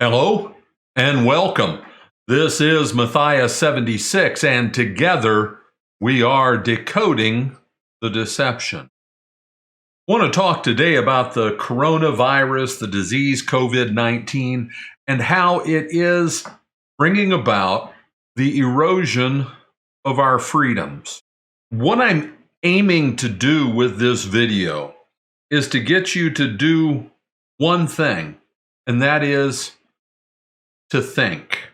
Hello and welcome. This is Matthias 76, and together we are decoding the deception. I want to talk today about the coronavirus, the disease COVID-19, and how it is bringing about the erosion of our freedoms. What I'm aiming to do with this video is to get you to do one thing, and that is to think.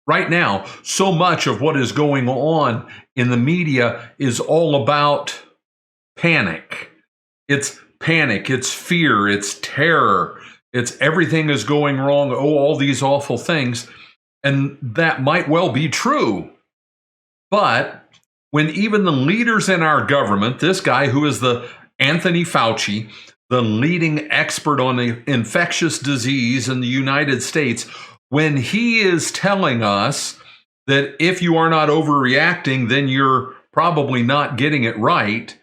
Right now, so much of what is going on in the media is all about panic. It's panic, it's fear, it's terror, it's everything is going wrong, all these awful things. And that might well be true. But when even the leaders in our government, this guy who is the Anthony Fauci, the leading expert on infectious disease in the United States, when he is telling us that if you are not overreacting, then you're probably not getting it right,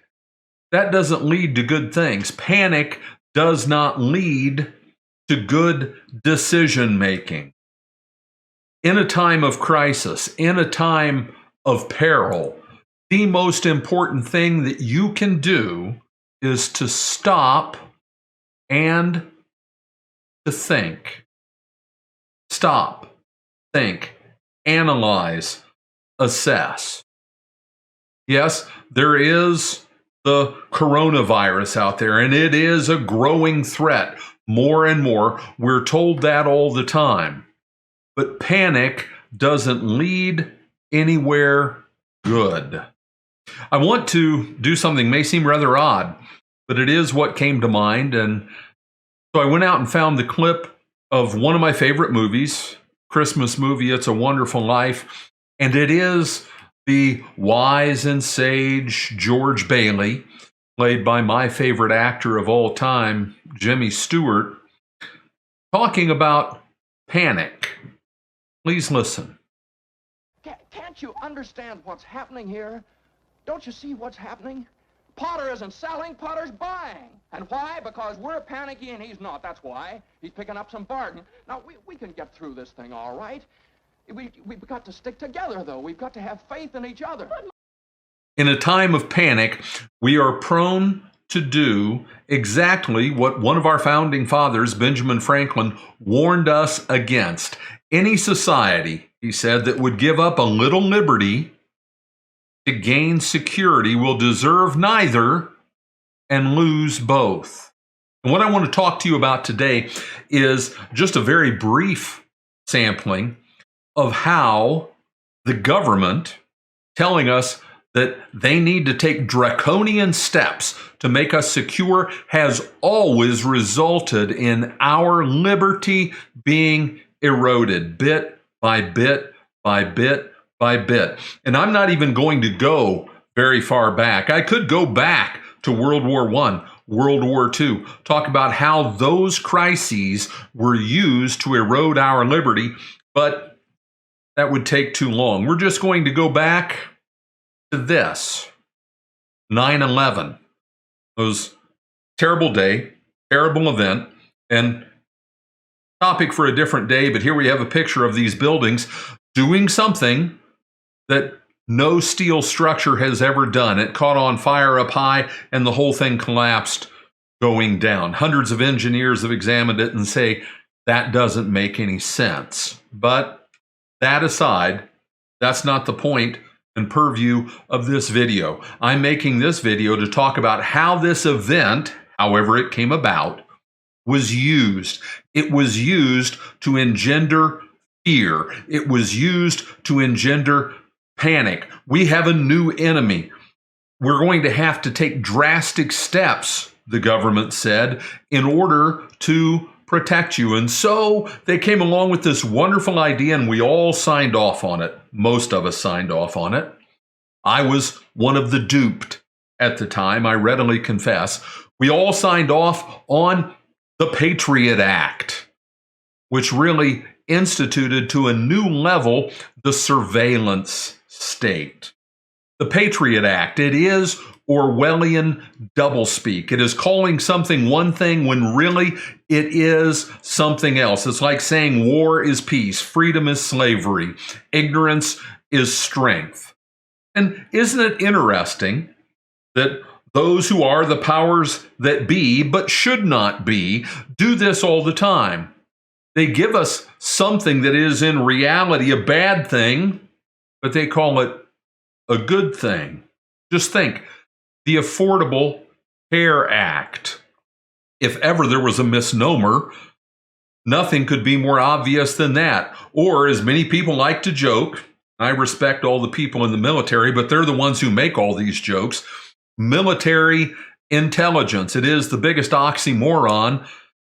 that doesn't lead to good things. Panic does not lead to good decision making. In a time of crisis, in a time of peril, the most important thing that you can do is to stop and to think. Stop, think, analyze, assess. Yes, there is the coronavirus out there, and it is a growing threat. More and more, we're told that all the time. But panic doesn't lead anywhere good. I want to do something may seem rather odd, but it is what came to mind. And so I went out and found the clip of one of my favorite movies, Christmas movie, It's a Wonderful Life. And it is the wise and sage George Bailey, played by my favorite actor of all time, Jimmy Stewart, talking about panic. Please listen. Can't you understand what's happening here? Don't you see what's happening? Potter isn't selling, Potter's buying. And why? Because we're panicky and he's not. That's why. He's picking up some bargain. Now, we can get through this thing all right. We've got to stick together, though. We've got to have faith in each other. In a time of panic, we are prone to do exactly what one of our founding fathers, Benjamin Franklin, warned us against. Any society, he said, that would give up a little liberty to gain security will deserve neither and lose both. And what I want to talk to you about today is just a very brief sampling of how the government telling us that they need to take draconian steps to make us secure has always resulted in our liberty being eroded bit by bit by bit by bit. And I'm not even going to go very far back. I could go back to World War I, World War II, talk about how those crises were used to erode our liberty, but that would take too long. We're just going to go back to this, 9/11. It was a terrible day, terrible event, and topic for a different day, but here we have a picture of these buildings doing something that no steel structure has ever done. It caught on fire up high and the whole thing collapsed going down. Hundreds of engineers have examined it and say that doesn't make any sense. But that aside, that's not the point and purview of this video. I'm making this video to talk about how this event, however it came about, was used. It was used to engender fear. It was used to engender panic. We have a new enemy. We're going to have to take drastic steps, the government said, in order to protect you. And so they came along with this wonderful idea, and we all signed off on it. Most of us signed off on it. I was one of the duped at the time, I readily confess. We all signed off on the Patriot Act, which really instituted to a new level the surveillance state. The Patriot Act, it is Orwellian doublespeak. It is calling something one thing when really it is something else. It's like saying war is peace, freedom is slavery, ignorance is strength. And isn't it interesting that those who are the powers that be, but should not be, do this all the time? They give us something that is in reality a bad thing, but they call it a good thing. Just think, the Affordable Care Act. If ever there was a misnomer, nothing could be more obvious than that. Or, as many people like to joke, I respect all the people in the military, but they're the ones who make all these jokes, military intelligence. It is the biggest oxymoron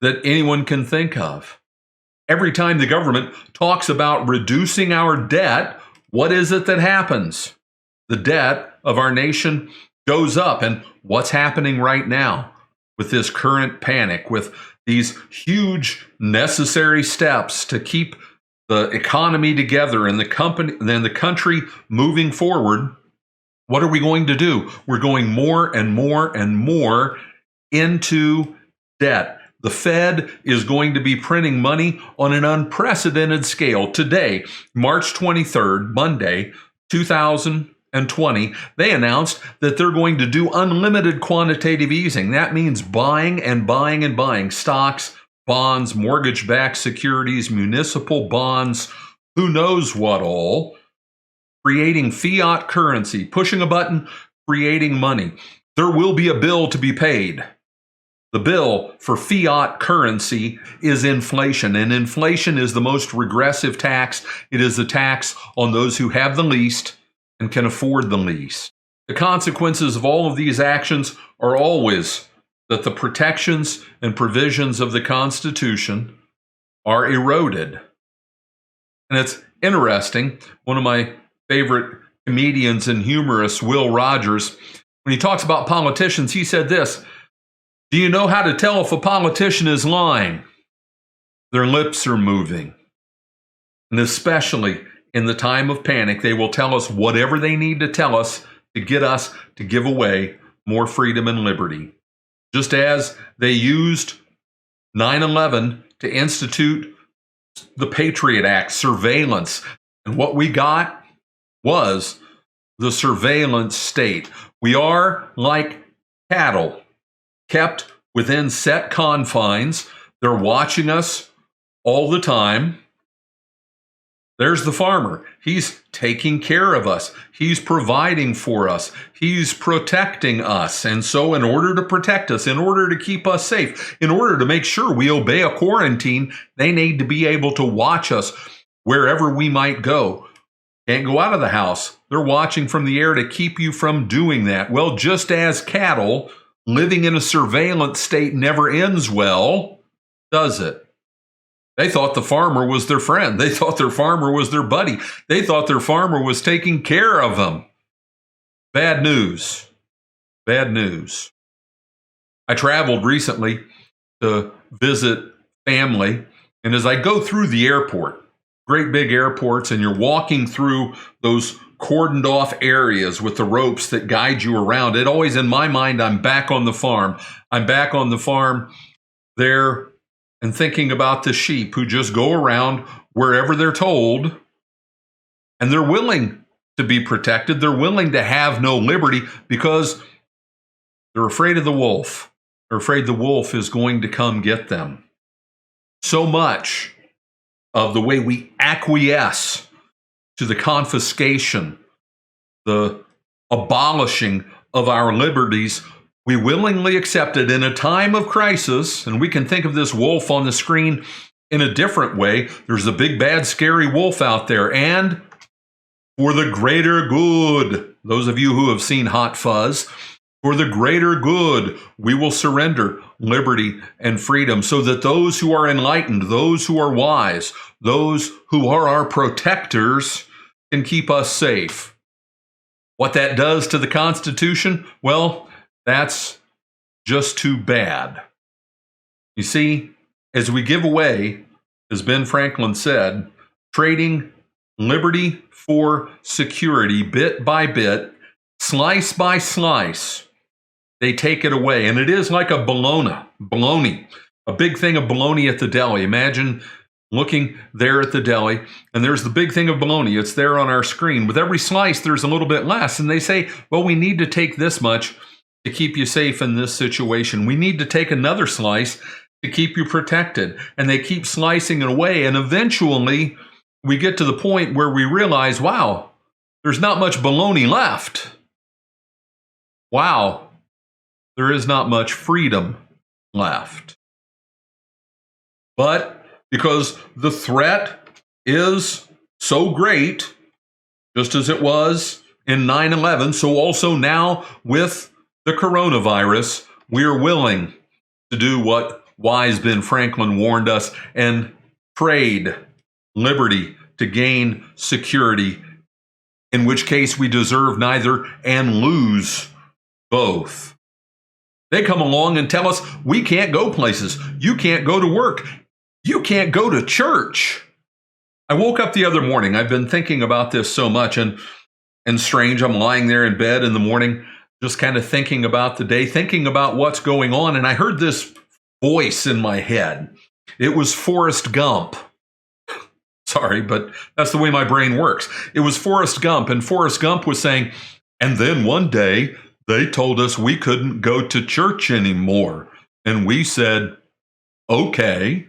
that anyone can think of. Every time the government talks about reducing our debt, what is it that happens? The debt of our nation goes up. And what's happening right now with this current panic, with these huge necessary steps to keep the economy together and the country moving forward? What are we going to do? We're going more and more and more into debt. The Fed is going to be printing money on an unprecedented scale. Today, March 23rd, Monday, 2020, they announced that they're going to do unlimited quantitative easing. That means buying and buying and buying stocks, bonds, mortgage-backed securities, municipal bonds, who knows what all, creating fiat currency, pushing a button, creating money. There will be a bill to be paid. The bill for fiat currency is inflation, and inflation is the most regressive tax. It is a tax on those who have the least and can afford the least. The consequences of all of these actions are always that the protections and provisions of the Constitution are eroded. And it's interesting, one of my favorite comedians and humorists, Will Rogers, when he talks about politicians, he said this: do you know how to tell if a politician is lying? Their lips are moving. And especially in the time of panic, they will tell us whatever they need to tell us to get us to give away more freedom and liberty. Just as they used 9/11 to institute the Patriot Act, surveillance. And what we got was the surveillance state. We are like cattle, kept within set confines. They're watching us all the time. There's the farmer. He's taking care of us. He's providing for us. He's protecting us. And so in order to protect us, in order to keep us safe, in order to make sure we obey a quarantine, they need to be able to watch us wherever we might go. Can't go out of the house. They're watching from the air to keep you from doing that. Well, just as cattle living in a surveillance state never ends well, does it? They thought the farmer was their friend. They thought their farmer was their buddy. They thought their farmer was taking care of them. Bad news. Bad news. I traveled recently to visit family, and as I go through the airport, great big airports, and you're walking through those cordoned off areas with the ropes that guide you around, it always, in my mind, I'm back on the farm. I'm back on the farm there and thinking about the sheep who just go around wherever they're told, and they're willing to be protected. They're willing to have no liberty because they're afraid of the wolf. They're afraid the wolf is going to come get them. So much of the way we acquiesce to the confiscation, the abolishing of our liberties, we willingly accept it in a time of crisis. And we can think of this wolf on the screen in a different way. There's a big, bad, scary wolf out there. And for the greater good, those of you who have seen Hot Fuzz, for the greater good, we will surrender liberty and freedom so that those who are enlightened, those who are wise, those who are our protectors can keep us safe. What that does to the Constitution, well, that's just too bad. You see, as we give away, as Ben Franklin said, trading liberty for security bit by bit, slice by slice, they take it away. And it is like a bologna, a big thing of bologna at the deli. Imagine looking there at the deli, and there's the big thing of bologna. It's there on our screen. With every slice, there's a little bit less. And they say, well, we need to take this much to keep you safe in this situation. We need to take another slice to keep you protected. And they keep slicing it away. And eventually, we get to the point where we realize, wow, there's not much bologna left. Wow, there is not much freedom left. But because the threat is so great, just as it was in 9/11, so also now with the coronavirus, we are willing to do what wise Ben Franklin warned us and trade liberty to gain security, in which case we deserve neither and lose both. They come along and tell us we can't go places. You can't go to work. You can't go to church. I woke up the other morning. I've been thinking about this so much, and strange, I'm lying there in bed in the morning, just kind of thinking about the day, thinking about what's going on, and I heard this voice in my head. It was Forrest Gump. Sorry, but that's the way my brain works. It was Forrest Gump, and Forrest Gump was saying, and then one day they told us we couldn't go to church anymore. And we said, okay.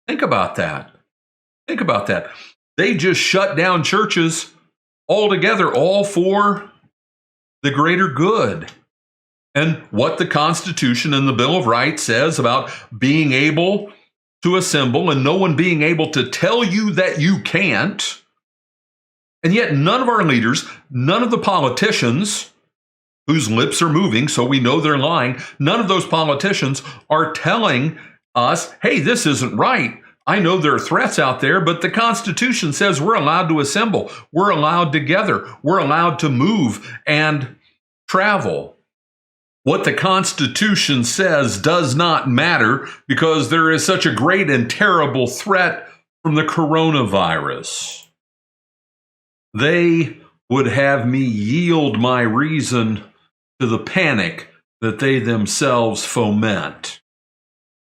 Think about that. Think about that. They just shut down churches altogether, all for the greater good. And what the Constitution and the Bill of Rights says about being able to assemble and no one being able to tell you that you can't. And yet none of our leaders, none of the politicians whose lips are moving, so we know they're lying, none of those politicians are telling us, hey, this isn't right. I know there are threats out there, but the Constitution says we're allowed to assemble. We're allowed to gather. We're allowed to move and travel. What the Constitution says does not matter because there is such a great and terrible threat from the coronavirus. They would have me yield my reason to the panic that they themselves foment.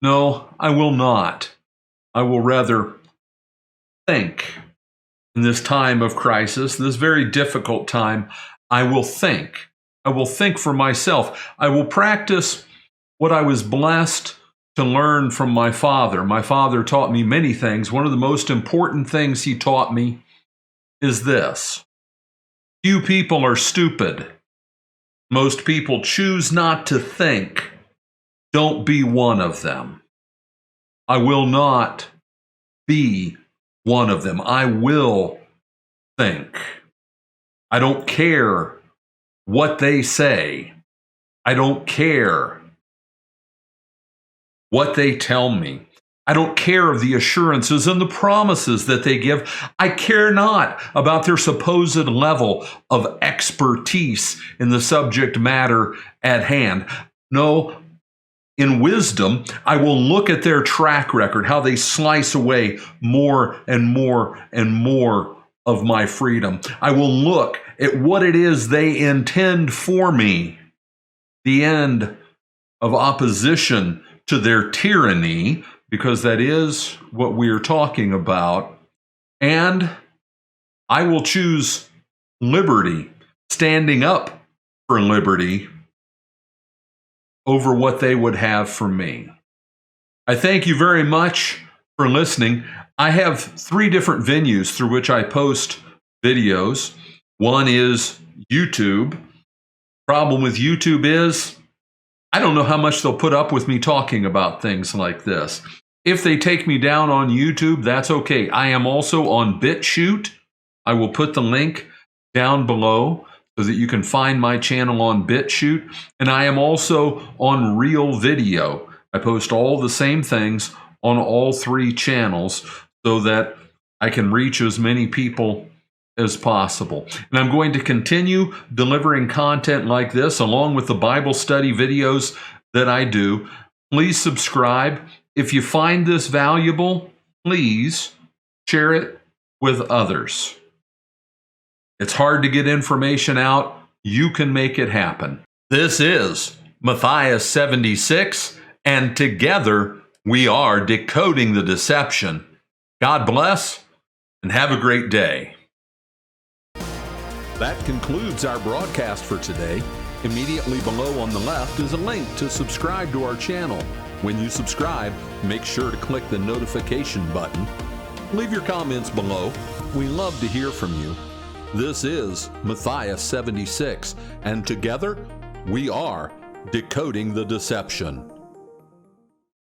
No, I will not. I will rather think in this time of crisis, this very difficult time. I will think. I will think for myself. I will practice what I was blessed to learn from my father. My father taught me many things. One of the most important things he taught me is this: few people are stupid. Most people choose not to think. Don't be one of them. I will not be one of them. I will think. I don't care what they say. I don't care what they tell me. I don't care of the assurances and the promises that they give. I care not about their supposed level of expertise in the subject matter at hand. No, in wisdom, I will look at their track record, how they slice away more and more and more of my freedom. I will look at what it is they intend for me, the end of opposition to their tyranny, because that is what we are talking about. And I will choose liberty, standing up for liberty, over what they would have for me. I thank you very much for listening. I have 3 different venues through which I post videos. One is YouTube. Problem with YouTube is I don't know how much they'll put up with me talking about things like this. If they take me down on YouTube, that's okay. I am also on BitChute. I will put the link down below so that you can find my channel on BitChute. And I am also on Real Video. I post all the same things on all 3 channels so that I can reach as many people as possible. And I'm going to continue delivering content like this along with the Bible study videos that I do. Please subscribe. If you find this valuable, please share it with others. It's hard to get information out you can make it happen. This is Matthias 76, and together we are decoding the deception. God bless, and have a great day. That concludes our broadcast for today. Immediately below on the left is a link to subscribe to our channel. When you subscribe, make sure to click the notification button. Leave your comments below. We love to hear from you. This is Matthias 76, and together we are decoding the deception.